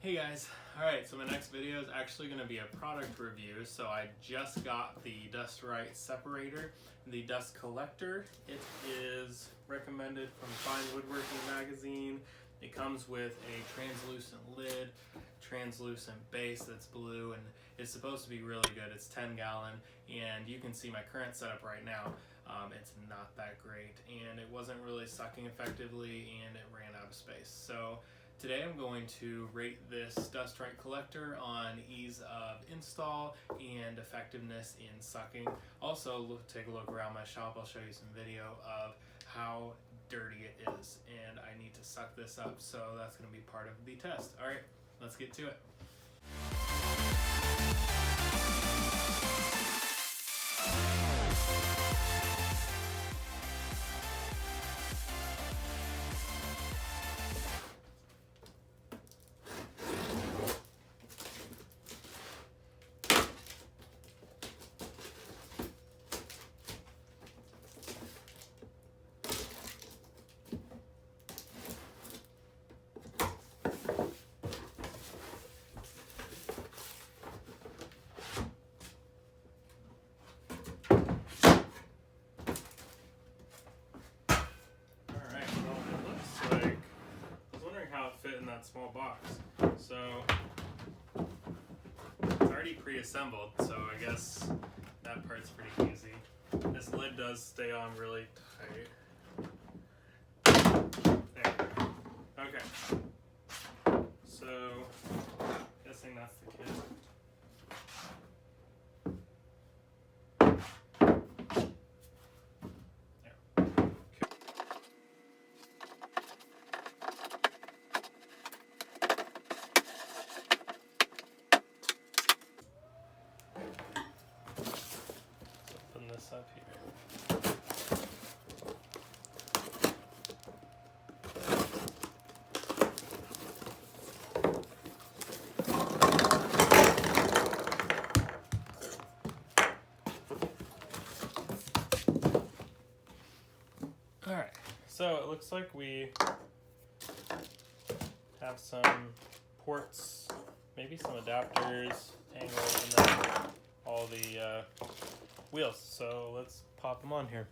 Hey guys, alright, so my next video is actually going to be a product review. So I just got the Dust Right Separator, the dust collector. It is recommended from Fine Woodworking magazine. It comes with a translucent lid, translucent base that's blue, and it's supposed to be really good. It's 10 gallon, and you can see my current setup right now. It's not that great, and it wasn't really sucking effectively, and it ran out of space. So today I'm going to rate this Dust Right collector on ease of install and effectiveness in sucking. Also, take a look around my shop. I'll show you some video of how dirty it is, and I need to suck this up, so that's going to be part of the test. Alright, let's get to it. Fit in that small box. So it's already pre-assembled, so I guess that part's pretty easy. This lid does stay on really tight. There we go. Okay. So guessing that's the kit. Up here. All right, so it looks like we have some ports, maybe some adapters, angles, and then all the wheels. So let's pop them on here.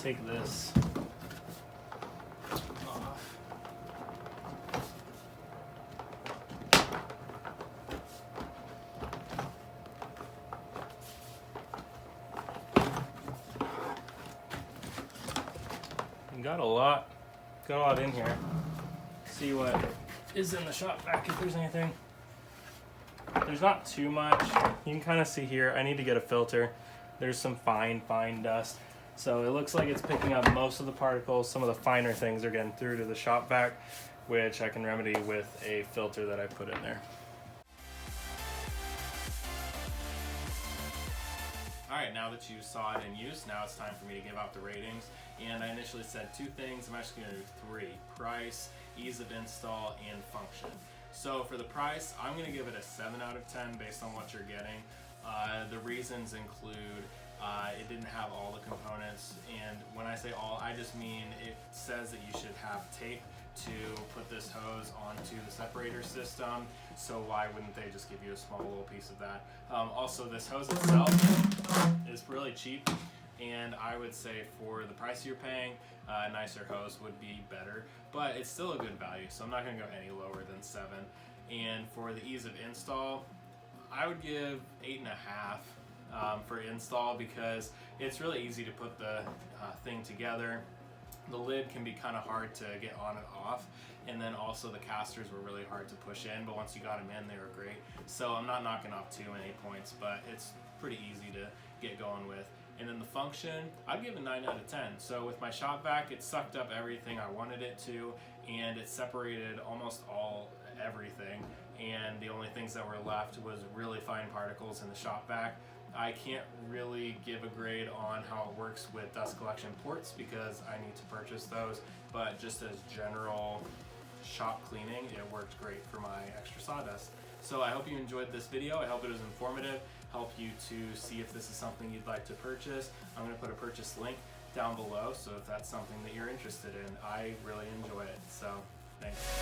Take this off. Got a lot in here. See what is in the Shop-Vac if there's anything. There's not too much. You can kind of see here, I need to get a filter. There's some fine dust. So it looks like it's picking up most of the particles. Some of the finer things are getting through to the Shop-Vac, which I can remedy with a filter that I put in there. Alright, now that you saw it in use, now it's time for me to give out the ratings. And I initially said 2 things, I'm actually going to do 3. Price, ease of install, and function. So for the price, I'm going to give it a 7 out of 10 based on what you're getting. The reasons include it didn't have all the components, and when I say all, I just mean it says that you should have tape to put this hose onto the separator system, so why wouldn't they just give you a small little piece of that? Also, this hose itself is really cheap, and I would say for the price you're paying, a nicer hose would be better, but it's still a good value, so I'm not going to go any lower than 7. And for the ease of install, I would give 8.5 for install, because it's really easy to put the thing together. The lid can be kind of hard to get on and off, and then also the casters were really hard to push in, but once you got them in, they were great. So I'm not knocking off too many points, but it's pretty easy to get going with. And then the function, I'd give a 9 out of 10. So with my Shop-Vac, it sucked up everything I wanted it to, and it separated almost everything, and the only things that were left was really fine particles in the Shop-Vac. I can't really give a grade on how it works with Dust Collection ports because I need to purchase those, but just as general shop cleaning, it worked great for my extra sawdust. So I hope you enjoyed this video. I hope it was informative, help you to see if this is something you'd like to purchase. I'm going to put a purchase link down below, so if that's something that you're interested in, I really enjoy it. So thanks.